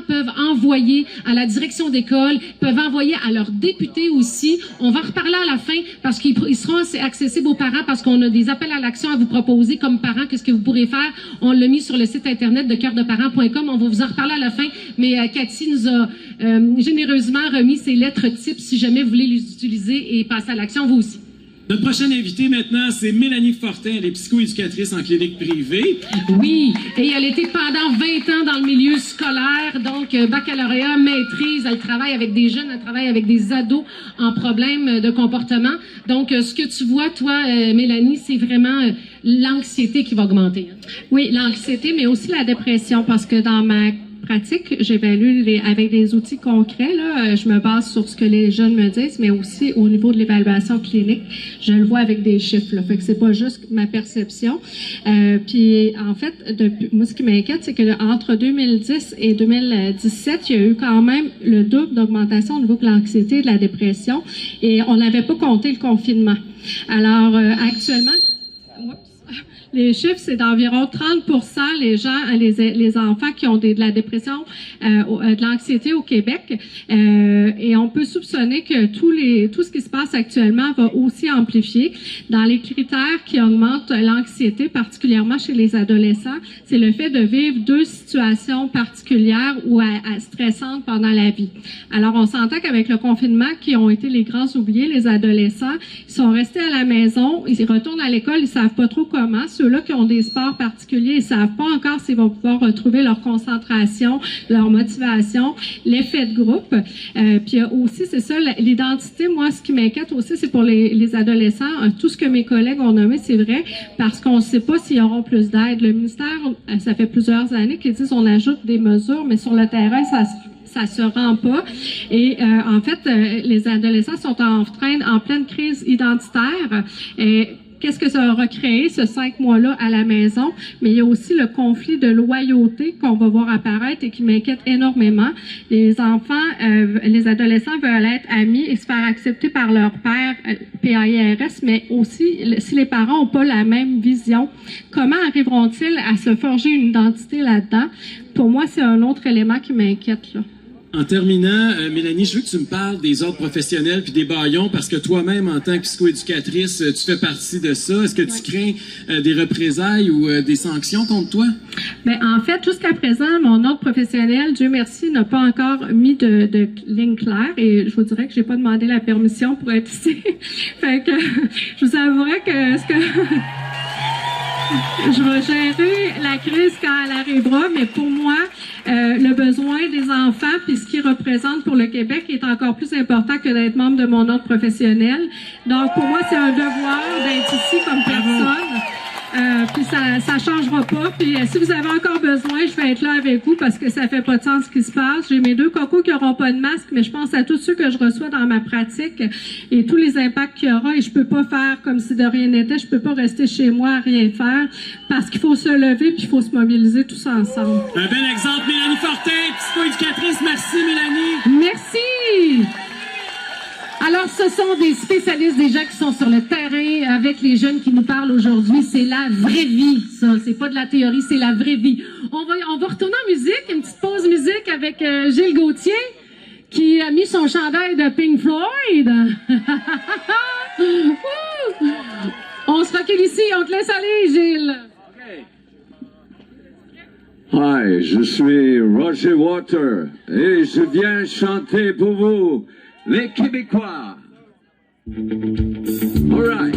peuvent envoyer à la direction d'école, peuvent envoyer à leurs députés aussi. On va en reparler à la fin parce qu'ils seront accessibles aux parents parce qu'on a des appels à l'action à vous proposer comme parents. Qu'est-ce que vous pourrez faire? On l'a mis sur le site internet de coeurdeparents.com. On va vous en reparler à la fin. Mais Cathy nous a généreusement remis ses lettres types si jamais vous voulez les utiliser et passer à l'action, vous aussi. Notre prochaine invitée maintenant, c'est Mélanie Fortin. Elle est psychoéducatrice en clinique privée. Oui, et elle était pendant 20 ans dans le milieu scolaire, donc baccalauréat, maîtrise. Elle travaille avec des jeunes, elle travaille avec des ados en problème de comportement. Donc, ce que tu vois, toi, Mélanie, c'est vraiment l'anxiété qui va augmenter. Oui, l'anxiété, mais aussi la dépression, parce que dans ma pratique, j'évalue avec des outils concrets. Là, je me base sur ce que les jeunes me disent, mais aussi au niveau de l'évaluation clinique, je le vois avec des chiffres. Là, fait que c'est pas juste ma perception. Puis en fait, moi ce qui m'inquiète, c'est que entre 2010 et 2017, il y a eu quand même le double d'augmentation au niveau de l'anxiété et de la dépression, et on n'avait pas compté le confinement. Alors actuellement, les chiffres, c'est d'environ 30% les enfants qui ont de la dépression, de l'anxiété au Québec. Et on peut soupçonner que tout ce qui se passe actuellement va aussi amplifier. Dans les critères qui augmentent l'anxiété, particulièrement chez les adolescents, c'est le fait de vivre deux situations particulières ou stressantes pendant la vie. Alors, on s'entend qu'avec le confinement, qui ont été les grands oubliés, les adolescents, ils sont restés à la maison, ils retournent à l'école, ils savent pas trop comment. Ceux-là qui ont des sports particuliers, ils savent pas encore s'ils vont pouvoir retrouver leur concentration, leur motivation, l'effet de groupe. Puis aussi, c'est ça, l'identité, moi, ce qui m'inquiète aussi, c'est pour les adolescents. Tout ce que mes collègues ont nommé, c'est vrai, parce qu'on ne sait pas s'ils auront plus d'aide. Le ministère, ça fait plusieurs années qu'ils disent on ajoute des mesures, mais sur le terrain, ça se rend pas. Et en fait, les adolescents sont en pleine crise identitaire. Et qu'est-ce que ça aura créé, ce 5 mois-là à la maison? Mais il y a aussi le conflit de loyauté qu'on va voir apparaître et qui m'inquiète énormément. Les enfants, les adolescents veulent être amis et se faire accepter par leur père, PAIRS, mais aussi, si les parents n'ont pas la même vision, comment arriveront-ils à se forger une identité là-dedans? Pour moi, c'est un autre élément qui m'inquiète, là. En terminant, Mélanie, je veux que tu me parles des ordres professionnels puis des bâillons parce que toi-même, en tant que psychoéducatrice, tu fais partie de ça. Est-ce que tu crains des représailles ou des sanctions contre toi? Bien, en fait, jusqu'à présent, mon ordre professionnel, Dieu merci, n'a pas encore mis de ligne claire et je vous dirais que j'ai pas demandé la permission pour être ici. Fait que je vous avouerai que je vais gérer la crise quand elle arrivera, mais pour moi, le besoin des enfants puis ce qu'ils représentent pour le Québec est encore plus important que d'être membre de mon ordre professionnel. Donc, pour moi, c'est un devoir d'être ici comme personne. Puis ça changera pas. Puis si vous avez encore besoin, je vais être là avec vous parce que ça fait pas de sens ce qui se passe. J'ai mes deux cocos qui auront pas de masque, mais je pense à tous ceux que je reçois dans ma pratique et tous les impacts qu'il y aura. Et je peux pas faire comme si de rien n'était. Je peux pas rester chez moi à rien faire parce qu'il faut se lever puis il faut se mobiliser tous ensemble. Un bel exemple, Mélanie Fortin, psychoéducatrice. Merci, Mélanie. Merci. Alors, ce sont des spécialistes, des gens qui sont sur le terrain avec les jeunes qui nous parlent aujourd'hui. C'est la vraie vie, ça. C'est pas de la théorie, c'est la vraie vie. On va retourner en musique, une petite pause musique avec Gilles Gauthier, qui a mis son chandail de Pink Floyd. On se recule ici, on te laisse aller, Gilles. Hi, je suis Roger Water et je viens chanter pour vous, les Québécois. All right.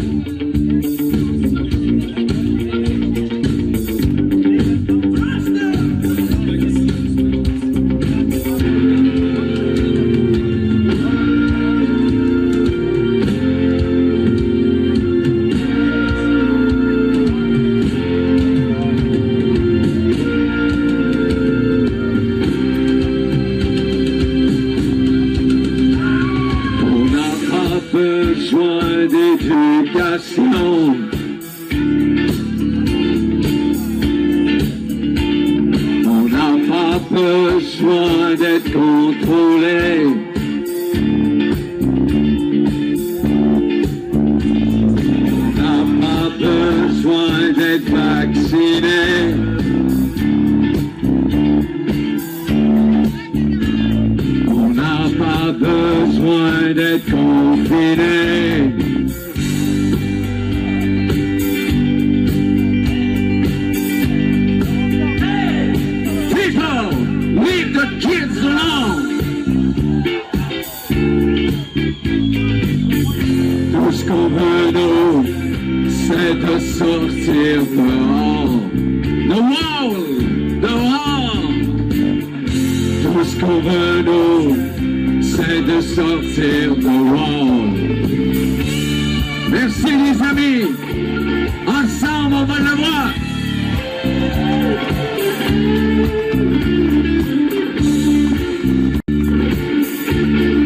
On n'a pas besoin d'être contrôlé. On n'a pas besoin d'être vacciné. besoin d'être confiné. People, leave the kids alone. Tout ce qu'on veut, nous, c'est de sortir dehors. The wall, dehors. Tout ce qu'on veut, nous, c'est de sortir dehors. Merci les amis. Ensemble, on va le voir.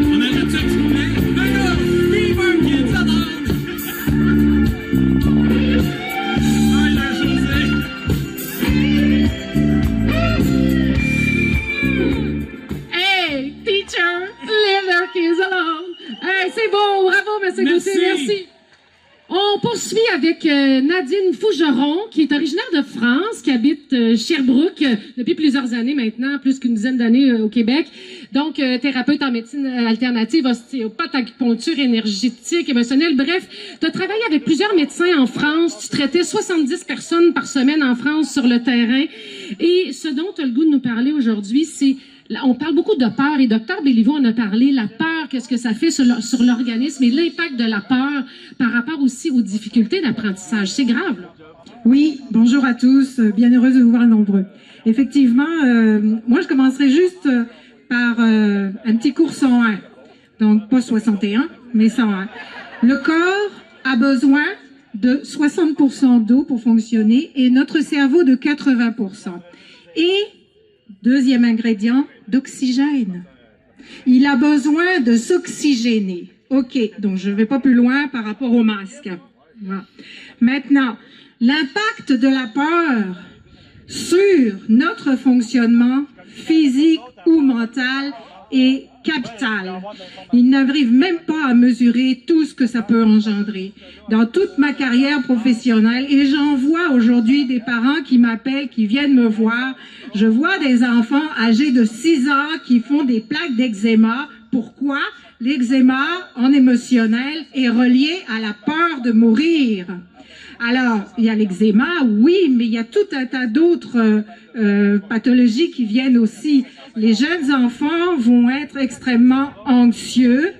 On ajoute ça, s'il vous plaît. D'accord, leave our kids alone. Hi there, José. Hey, teacher, leave their kids alone. Hey, c'est bon, bravo, monsieur Merci. Gauthier, merci. On poursuit avec Nadine Fougeron, qui est originaire de France, qui habite Sherbrooke depuis plusieurs années maintenant, plus qu'une dizaine d'années au Québec. Donc, thérapeute en médecine alternative, ostéopathe, acupuncture énergétique, émotionnelle. Bref, tu as travaillé avec plusieurs médecins en France. Tu traitais 70 personnes par semaine en France sur le terrain. Et ce dont tu as le goût de nous parler aujourd'hui, c'est... On parle beaucoup de peur et Dr Béliveau en a parlé, la peur, qu'est-ce que ça fait sur l'organisme et l'impact de la peur par rapport aussi aux difficultés d'apprentissage. C'est grave, là. Oui, bonjour à tous, bien heureuse de vous voir nombreux. Effectivement, moi je commencerai juste par un petit cours 101, donc pas 61, mais 101. Le corps a besoin de 60% d'eau pour fonctionner et notre cerveau de 80%. Et deuxième ingrédient, d'oxygène. Il a besoin de s'oxygéner. OK, donc je ne vais pas plus loin par rapport au masque. Voilà. Maintenant, l'impact de la peur sur notre fonctionnement physique ou mental est capital. Il n'arrive même pas à mesurer tout ce que ça peut engendrer. Dans toute ma carrière professionnelle, et j'en vois aujourd'hui des parents qui m'appellent, qui viennent me voir, je vois des enfants âgés de 6 ans qui font des plaques d'eczéma. Pourquoi? L'eczéma en émotionnel est relié à la peur de mourir. Alors, il y a l'eczéma, oui, mais il y a tout un tas d'autres pathologies qui viennent aussi. Les jeunes enfants vont être extrêmement anxieux.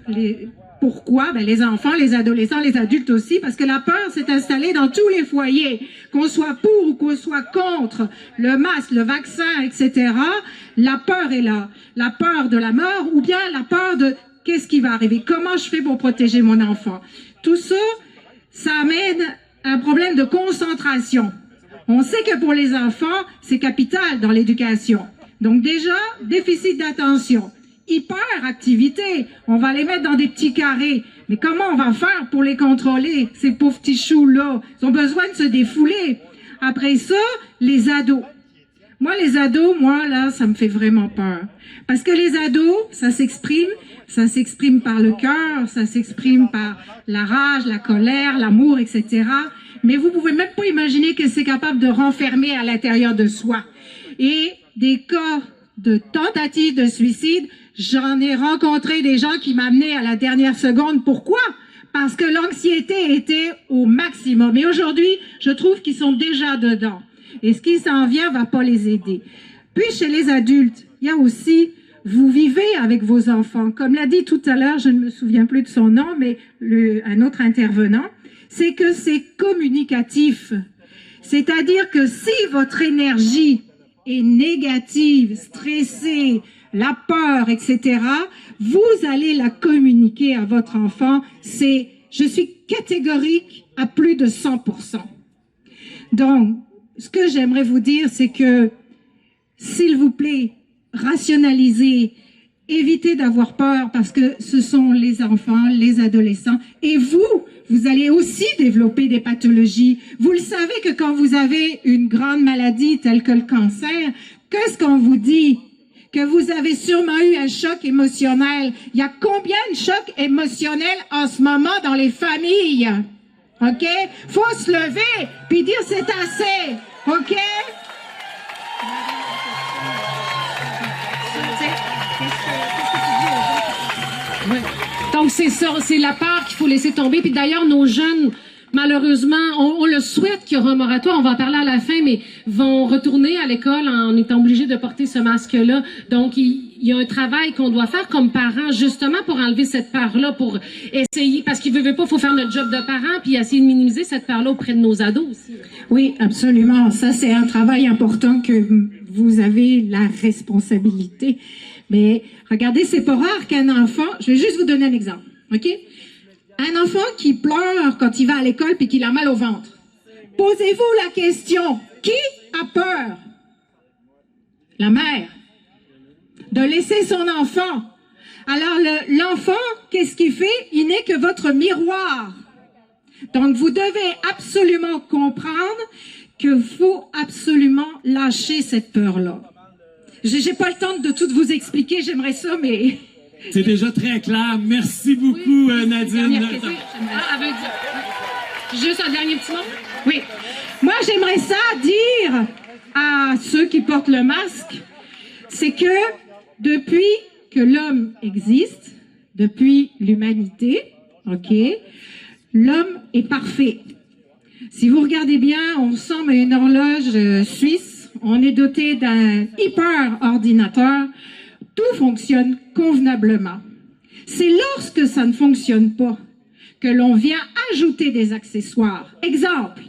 Pourquoi? Ben, les enfants, les adolescents, les adultes aussi, parce que la peur s'est installée dans tous les foyers. Qu'on soit pour ou qu'on soit contre le masque, le vaccin, etc., la peur est là. La peur de la mort ou bien la peur de qu'est-ce qui va arriver? Comment je fais pour protéger mon enfant? Tout ça, ça amène un problème de concentration. On sait que pour les enfants, c'est capital dans l'éducation. Donc déjà, déficit d'attention, hyperactivité, on va les mettre dans des petits carrés. Mais comment on va faire pour les contrôler, ces pauvres petits choux-là? Ils ont besoin de se défouler. Après ça, les ados. Moi, les ados, là, ça me fait vraiment peur. Parce que les ados, ça s'exprime par le cœur, ça s'exprime par la rage, la colère, l'amour, etc. Mais vous pouvez même pas imaginer que c'est capable de renfermer à l'intérieur de soi. Et des cas de tentative de suicide, j'en ai rencontré des gens qui m'amenaient à la dernière seconde. Pourquoi? Parce que l'anxiété était au maximum. Et aujourd'hui, je trouve qu'ils sont déjà dedans. Et ce qui s'en vient va pas les aider. Puis chez les adultes, il y a aussi, vous vivez avec vos enfants. Comme l'a dit tout à l'heure, je ne me souviens plus de son nom, mais un autre intervenant, c'est que c'est communicatif. C'est-à-dire que si votre énergie est négative, stressée, la peur, etc., vous allez la communiquer à votre enfant. Je suis catégorique à plus de 100%. Donc, ce que j'aimerais vous dire, c'est que, s'il vous plaît, rationalisez, évitez d'avoir peur parce que ce sont les enfants, les adolescents. Et vous allez aussi développer des pathologies. Vous le savez que quand vous avez une grande maladie telle que le cancer, qu'est-ce qu'on vous dit? Que vous avez sûrement eu un choc émotionnel. Il y a combien de chocs émotionnels en ce moment dans les familles? OK? Faut se lever puis dire c'est assez. OK? Ton Donc, c'est ça, c'est la peur qu'il faut laisser tomber. Puis d'ailleurs, nos jeunes, malheureusement, on le souhaite qu'il y aura un moratoire, on va en parler à la fin, mais vont retourner à l'école en étant obligés de porter ce masque-là. Donc, il y a un travail qu'on doit faire comme parents, justement, pour enlever cette peur-là, pour essayer, parce qu'il veut pas, faut faire notre job de parents, puis essayer de minimiser cette peur-là auprès de nos ados aussi. Oui, absolument. Ça, c'est un travail important que vous avez la responsabilité. Mais regardez, c'est pas rare qu'un enfant... Je vais juste vous donner un exemple, OK? Un enfant qui pleure quand il va à l'école puis qu'il a mal au ventre. Posez-vous la question, qui a peur? La mère. De laisser son enfant. Alors, l'enfant, qu'est-ce qu'il fait? Il n'est que votre miroir. Donc, vous devez absolument comprendre qu'il faut absolument lâcher cette peur-là. J'ai pas le temps de tout vous expliquer, j'aimerais ça, mais... C'est déjà très clair. Merci beaucoup, Nadine. Juste un dernier petit mot? Oui. Moi, j'aimerais ça dire à ceux qui portent le masque, c'est que depuis que l'homme existe, depuis l'humanité, OK, l'homme est parfait. Si vous regardez bien, on ressemble à une horloge suisse. On est doté d'un hyper-ordinateur. Tout fonctionne convenablement. C'est lorsque ça ne fonctionne pas que l'on vient ajouter des accessoires. Exemple,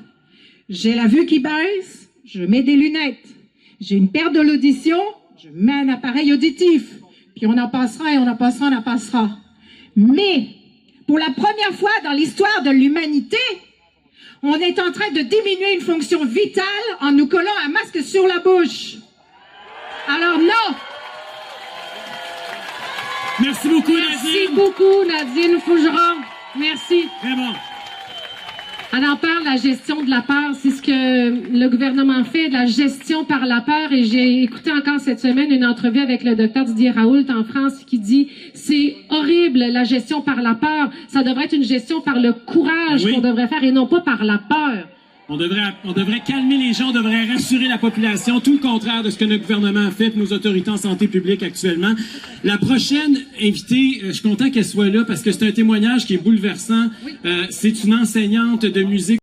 j'ai la vue qui baisse, je mets des lunettes. J'ai une perte de l'audition, je mets un appareil auditif. Puis on en passera et on en passera, on en passera. Mais, pour la première fois dans l'histoire de l'humanité, on est en train de diminuer une fonction vitale en nous collant un masque sur la bouche. Alors non! Merci beaucoup, Nadine. Merci beaucoup, Nadine Fougeron. Merci. Vraiment. On en parle, la gestion de la peur. C'est ce que le gouvernement fait, de la gestion par la peur. Et j'ai écouté encore cette semaine une entrevue avec le docteur Didier Raoult en France qui dit « C'est horrible, la gestion par la peur. Ça devrait être une gestion par le courage qu'on devrait faire et non pas par la peur. » On devrait calmer les gens, on devrait rassurer la population, tout le contraire de ce que notre gouvernement a fait, nos autorités en santé publique actuellement. La prochaine invitée, je suis content qu'elle soit là parce que c'est un témoignage qui est bouleversant. C'est une enseignante de musique.